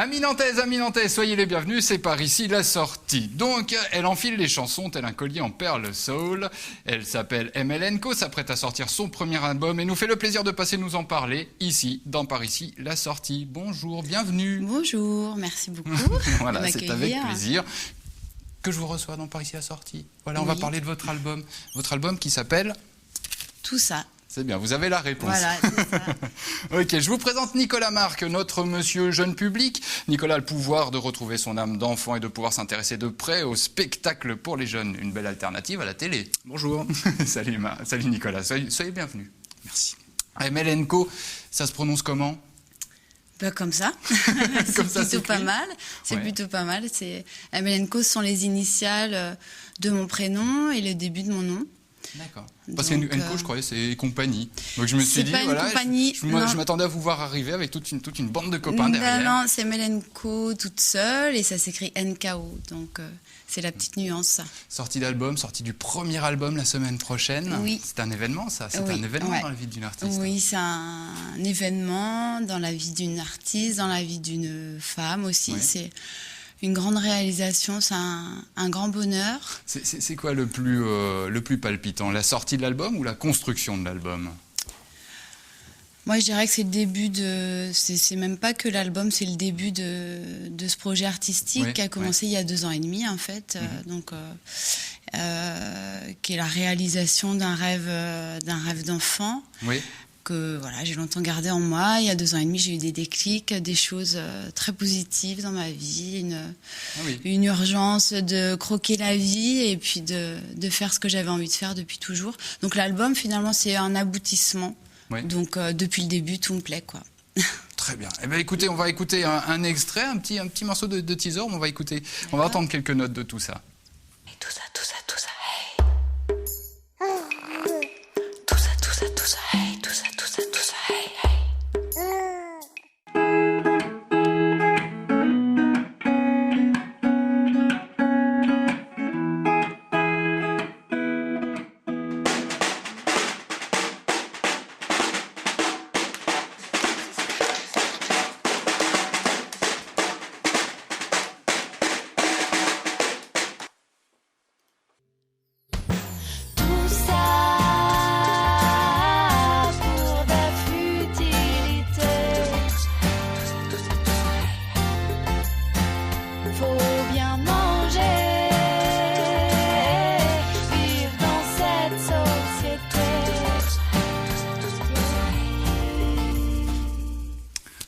Amis Nantais, soyez les bienvenus, c'est par ici la sortie. Donc, elle enfile les chansons tel un collier en perles soul. Elle s'appelle ML Co, s'apprête à sortir son premier album et nous fait le plaisir de passer nous en parler ici, dans Par ici la sortie. Bonjour, bienvenue. Bonjour, merci beaucoup. Voilà, c'est avec plaisir que je vous reçois dans Par ici la sortie. Voilà, on va parler de votre album. Votre album qui s'appelle Tout ça. C'est bien, vous avez la réponse. Voilà, c'est ça. Ok, je vous présente Nicolas Marc, notre monsieur jeune public. Nicolas a le pouvoir de retrouver son âme d'enfant et de pouvoir s'intéresser de près au spectacle pour les jeunes. Une belle alternative à la télé. Bonjour. Salut Nicolas, soyez bienvenus. Merci. ML Co, ça se prononce comment ? Comme ça. Comme ça, c'est plutôt pas mal. C'est plutôt pas mal. ML Co, ce sont les initiales de mon prénom et le début de mon nom. D'accord. Parce que Enco, je croyais, c'est compagnie. Donc je me suis dit, voilà, je m'attendais à vous voir arriver avec toute une bande de copains derrière. Non, c'est Melenco toute seule et ça s'écrit NKO. Donc c'est la petite nuance, ça. Sortie d'album, sortie du premier album la semaine prochaine. Oui. C'est un événement, ça. C'est un événement dans la vie d'une artiste. Oui, c'est un événement dans la vie d'une artiste, dans la vie d'une femme aussi. Oui. C'est une grande réalisation, c'est un grand bonheur. C'est quoi le plus palpitant, la sortie de l'album ou la construction de l'album ? Moi, je dirais que c'est le début de... C'est même pas que l'album, c'est le début de ce projet artistique qui a commencé il y a 2 ans et demi, en fait. Qui est la réalisation d'un rêve d'enfant. Oui. Que voilà, j'ai longtemps gardé en moi. Il y a 2 ans et demi, j'ai eu des déclics, des choses très positives dans ma vie, une urgence de croquer la vie et puis de faire ce que j'avais envie de faire depuis toujours. Donc l'album, finalement, c'est un aboutissement. Oui. Donc depuis le début, tout me plaît, quoi. Très bien. Eh bien, écoutez, on va écouter un extrait, un petit morceau de teaser. On va entendre quelques notes de tout ça. Et tout ça, hey.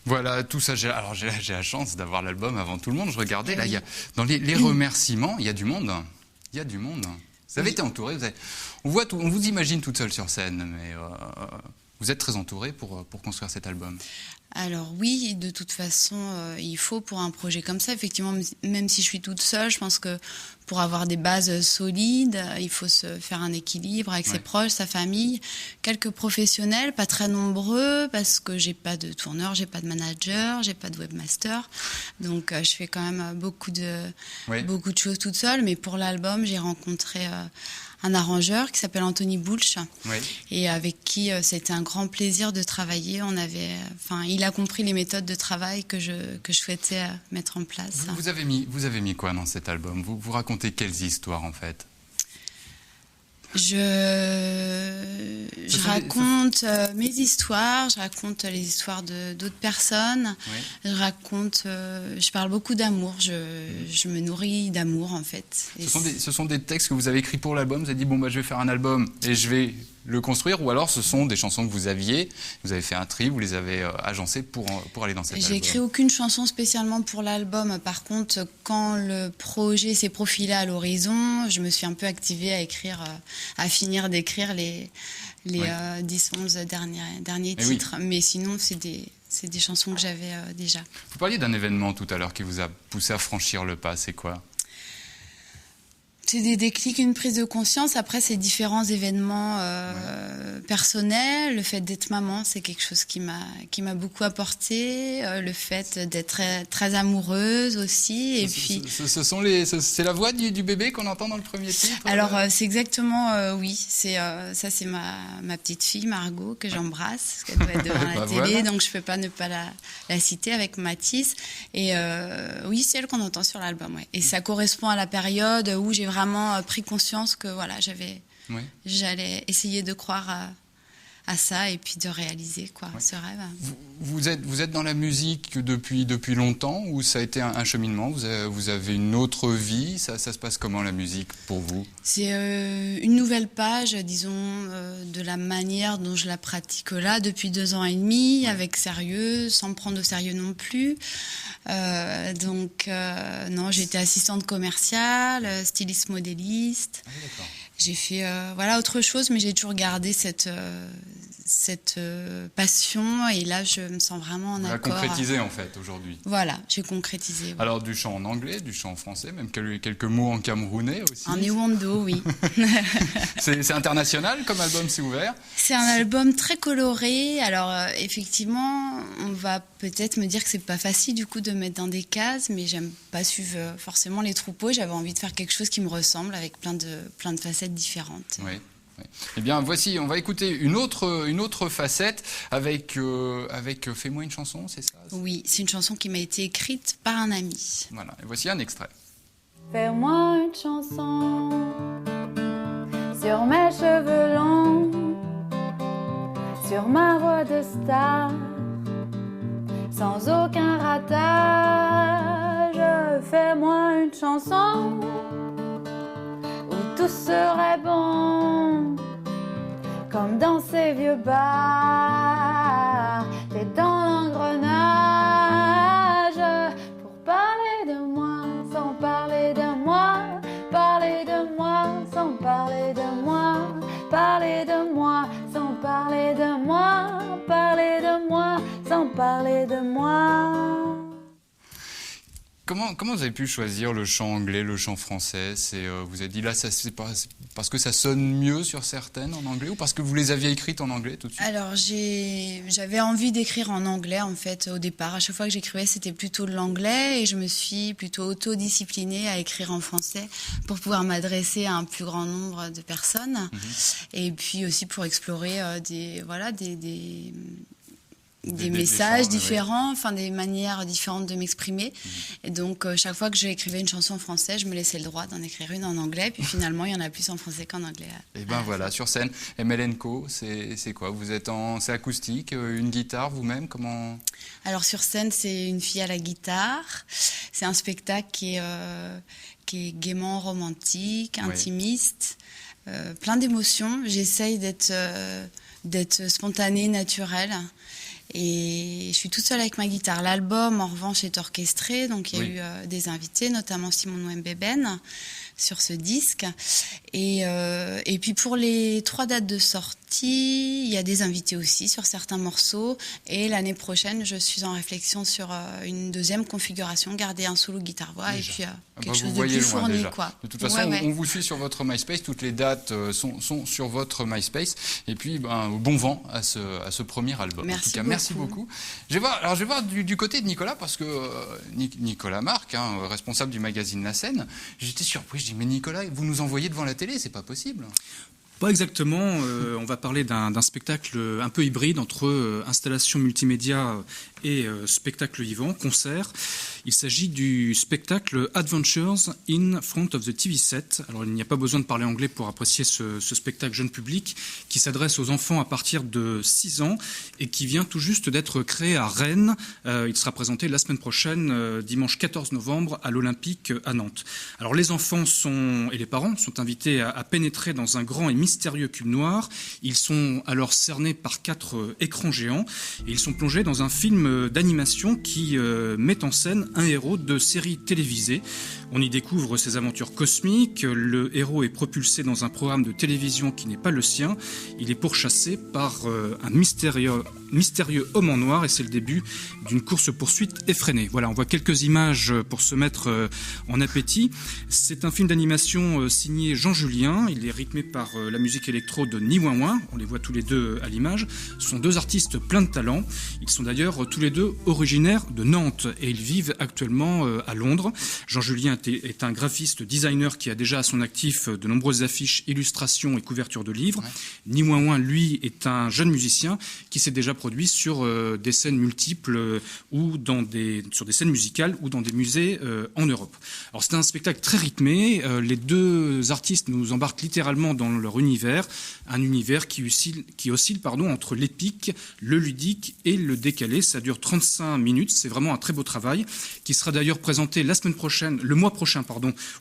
Voilà, tout ça. Alors j'ai la chance d'avoir l'album avant tout le monde. Je regardais, là, dans les remerciements, il y a du monde. Il y a du monde. Vous avez été entouré. On vous imagine toute seule sur scène, mais vous êtes très entouré pour construire cet album. Alors oui, de toute façon, il faut pour un projet comme ça, effectivement, même si je suis toute seule, je pense que pour avoir des bases solides, il faut se faire un équilibre avec ses proches, sa famille, quelques professionnels, pas très nombreux, parce que j'ai pas de tourneur, j'ai pas de manager, j'ai pas de webmaster, donc je fais quand même beaucoup de choses toute seule, mais pour l'album, j'ai rencontré un arrangeur qui s'appelle Anthony Boulch et avec qui c'était un grand plaisir de travailler. Il a compris les méthodes de travail que je souhaitais mettre en place. Vous avez mis quoi dans cet album ? Vous racontez quelles histoires en fait ? Je raconte mes histoires, je raconte les histoires d'autres personnes, je parle beaucoup d'amour, je me nourris d'amour en fait. Ce sont des textes que vous avez écrits pour l'album, vous avez dit je vais faire un album et je vais le construire, ou alors ce sont des chansons que vous avez fait un tri, vous les avez agencées pour aller dans cet album. J'ai écrit aucune chanson spécialement pour l'album, par contre quand le projet s'est profilé à l'horizon, je me suis un peu activée à finir d'écrire les 10-11 derniers titres, mais sinon c'est des chansons que j'avais déjà. Vous parliez d'un événement tout à l'heure qui vous a poussé à franchir le pas, c'est quoi ? C'est des déclics, une prise de conscience. Après, c'est différents événements personnels. Le fait d'être maman, c'est quelque chose qui m'a beaucoup apporté. Le fait d'être très, très amoureuse aussi. Et puis, c'est la voix du bébé qu'on entend dans le premier titre. Alors, c'est exactement, oui. C'est ma petite fille Margot que j'embrasse, parce qu'elle doit être devant la télé, voilà. Donc je peux pas ne pas la citer avec Mathis. Et oui, c'est elle qu'on entend sur l'album. Ouais. Et ça correspond à la période où j'ai vraiment pris conscience que voilà, j'allais essayer de croire à ça et puis de réaliser ce rêve. Vous êtes dans la musique depuis longtemps ou ça a été un cheminement? Vous avez une autre vie? Ça se passe comment la musique pour vous? C'est une nouvelle page, disons, de la manière dont je la pratique là depuis 2 ans et demi, avec sérieux, sans me prendre au sérieux non plus. Non, j'ai été assistante commerciale, styliste modéliste. Ah, d'accord. J'ai fait autre chose, mais j'ai toujours gardé cette passion et là je me sens vraiment en accord. Concrétisé en fait aujourd'hui. Voilà, j'ai concrétisé. Oui. Alors du chant en anglais, du chant en français, même quelques mots en camerounais aussi. En Ewondo, oui. C'est international comme album, c'est ouvert. C'est un album très coloré. Alors effectivement, on va peut-être me dire que c'est pas facile du coup de mettre dans des cases, mais j'aime pas suivre forcément les troupeaux. J'avais envie de faire quelque chose qui me ressemble avec plein de facettes différentes. Oui. Oui. Eh bien, voici, on va écouter une autre facette avec Fais-moi une chanson, c'est ça? Oui, c'est une chanson qui m'a été écrite par un ami. Voilà, et voici un extrait. Fais-moi une chanson sur mes cheveux longs, sur ma voix de star, sans aucun ratage. Fais-moi une chanson où tout serait bon, comme dans ces vieux bars, t'es dans l'engrenage, pour parler de moi, sans parler de moi, parler de moi, sans parler de moi, parler de moi, sans parler de moi, parler de moi, sans parler de moi. Comment vous avez pu choisir le chant anglais, le chant français? Vous avez dit là, c'est parce que ça sonne mieux sur certaines en anglais ou parce que vous les aviez écrites en anglais tout de suite? Alors j'avais envie d'écrire en anglais en fait au départ. À chaque fois que j'écrivais, c'était plutôt de l'anglais et je me suis plutôt autodisciplinée à écrire en français pour pouvoir m'adresser à un plus grand nombre de personnes et puis aussi pour explorer des messages différents, enfin des manières différentes de m'exprimer. Et donc chaque fois que j'écrivais une chanson en français, je me laissais le droit d'en écrire une en anglais. Puis finalement, il y en a plus en français qu'en anglais. Et ben voilà, sur scène, ML & Co, c'est quoi? C'est acoustique, une guitare vous-même? Comment? Alors sur scène, c'est une fille à la guitare. C'est un spectacle qui est gaiement romantique, intimiste, plein d'émotions. J'essaye d'être spontanée, naturelle. Et je suis toute seule avec ma guitare. L'album, en revanche, est orchestré. Donc, il y a eu des invités, notamment Simon Nwembeben, sur ce disque. Et puis, pour les 3 dates de sortie, il y a des invités aussi sur certains morceaux. Et l'année prochaine, je suis en réflexion sur une deuxième configuration, garder un solo guitare-voix et puis quelque chose de plus fourni. De toute façon, on vous suit sur votre MySpace. Toutes les dates sont sur votre MySpace. Et puis, bon vent à ce premier album. Merci. En tout cas, merci beaucoup. Je vais voir du côté de Nicolas, parce que Nicolas Marc, responsable du magazine La Scène, j'étais surpris. Je dis, mais Nicolas, vous nous envoyez devant la télé, c'est pas possible. Pas exactement. On va parler d'un spectacle un peu hybride entre installation multimédia et spectacle vivant, concert. Il s'agit du spectacle Adventures in Front of the TV Set. Alors, il n'y a pas besoin de parler anglais pour apprécier ce spectacle jeune public qui s'adresse aux enfants à partir de 6 ans et qui vient tout juste d'être créé à Rennes. Il sera présenté la semaine prochaine, dimanche 14 novembre, à l'Olympique à Nantes. Alors, les enfants et les parents sont invités à pénétrer dans un grand et mystérieux cube noir. Ils sont alors cernés par 4 écrans géants et ils sont plongés dans un film d'animation qui met en scène un héros de série télévisée. On y découvre ses aventures cosmiques. Le héros est propulsé dans un programme de télévision qui n'est pas le sien. Il est pourchassé par un mystérieux mystérieux homme en noir, et c'est le début d'une course-poursuite effrénée. Voilà, on voit quelques images pour se mettre en appétit. C'est un film d'animation signé Jean Julien. Il est rythmé par la musique électro de Ni Ouin Ouin. On les voit tous les deux à l'image. Ce sont deux artistes pleins de talent. Ils sont d'ailleurs tous les deux originaires de Nantes et ils vivent actuellement à Londres. Jean Julien est un graphiste designer qui a déjà à son actif de nombreuses affiches, illustrations et couvertures de livres. Ouais. Ni Ouin Ouin, lui, est un jeune musicien qui s'est déjà produit sur des scènes multiples ou sur des scènes musicales ou dans des musées en Europe. Alors c'est un spectacle très rythmé. Les deux artistes nous embarquent littéralement dans leur univers, un univers qui oscille entre l'épique, le ludique et le décalé. Ça dure 35 minutes. C'est vraiment un très beau travail qui sera d'ailleurs présenté le mois prochain,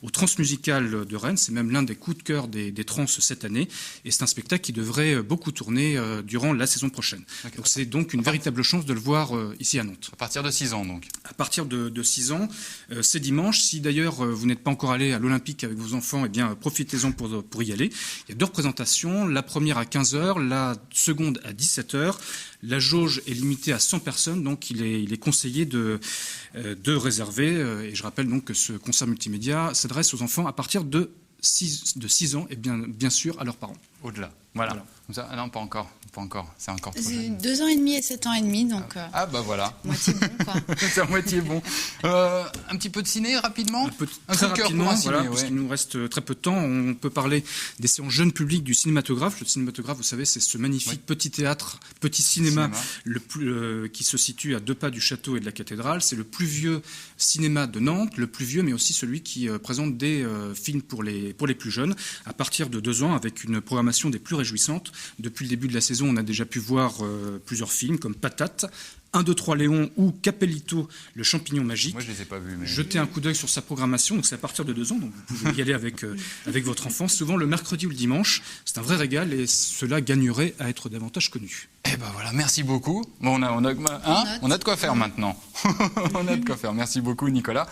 au Transmusical de Rennes. C'est même l'un des coups de cœur des trans cette année. Et c'est un spectacle qui devrait beaucoup tourner durant la saison prochaine. Okay. Donc c'est donc une véritable chance de le voir ici à Nantes. À partir de 6 ans, donc. À partir de 6 ans, c'est dimanche. Si d'ailleurs vous n'êtes pas encore allé à l'Olympique avec vos enfants, eh bien profitez-en pour y aller. Il y a 2 représentations. La première à 15h, la seconde à 17h. La jauge est limitée à 100 personnes, donc il est conseillé de réserver. Et je rappelle donc que ce concert multimédia s'adresse aux enfants à partir de 6 ans et bien sûr à leurs parents. Au-delà. Voilà. Comme ça, non, pas encore. C'est encore trop jeune. 2 ans et demi et 7 ans et demi, donc. Ah bah voilà. Moitié bon, quoi. C'est à moitié bon. Un petit peu de ciné rapidement. Très rapidement, parce qu'il nous reste très peu de temps. On peut parler des séances jeunes publics du cinématographe. Le cinématographe, vous savez, c'est ce magnifique petit théâtre, petit cinéma. Qui se situe à 2 pas du château et de la cathédrale. C'est le plus vieux cinéma de Nantes, le plus vieux, mais aussi celui qui présente des films pour les plus jeunes, à partir de 2 ans, avec une programmation des plus réjouissantes. Depuis le début de la saison, on a déjà pu voir plusieurs films comme Patate, 1, 2, 3 Léon ou Capellito, le champignon magique. Moi, je les ai pas vus. Mais... Jetez un coup d'œil sur sa programmation. Donc c'est à partir de 2 ans, donc vous pouvez y aller avec votre enfant. Souvent le mercredi ou le dimanche. C'est un vrai régal et cela gagnerait à être davantage connu. Eh ben voilà, merci beaucoup. Bon, on a de quoi faire maintenant. On a de quoi faire. Merci beaucoup, Nicolas.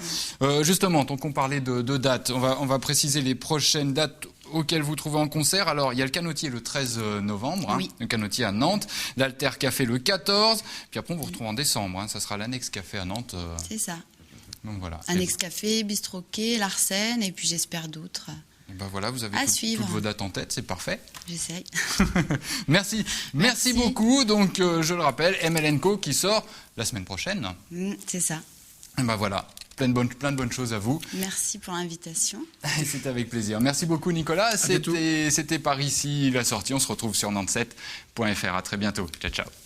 Justement, tant qu'on parlait de dates, on va préciser les prochaines dates auquel vous trouvez en concert. Alors, il y a le Canotier le 13 novembre, le Canotier à Nantes, l'Alter Café le 14, puis après on vous retrouve en décembre, ça sera l'Annexe Café à Nantes. C'est ça. Donc voilà. Annexe Café, Bistro Quai, Larsen, et puis j'espère d'autres. Et ben voilà, vous avez toutes vos dates en tête, c'est parfait. J'essaye. Merci beaucoup. Donc, je le rappelle, ML & Co qui sort la semaine prochaine. C'est ça. Et ben voilà. Plein de bonnes choses à vous. Merci pour l'invitation. C'est avec plaisir. Merci beaucoup, Nicolas. C'était par ici la sortie. On se retrouve sur nantes7.fr. À très bientôt. Ciao, ciao.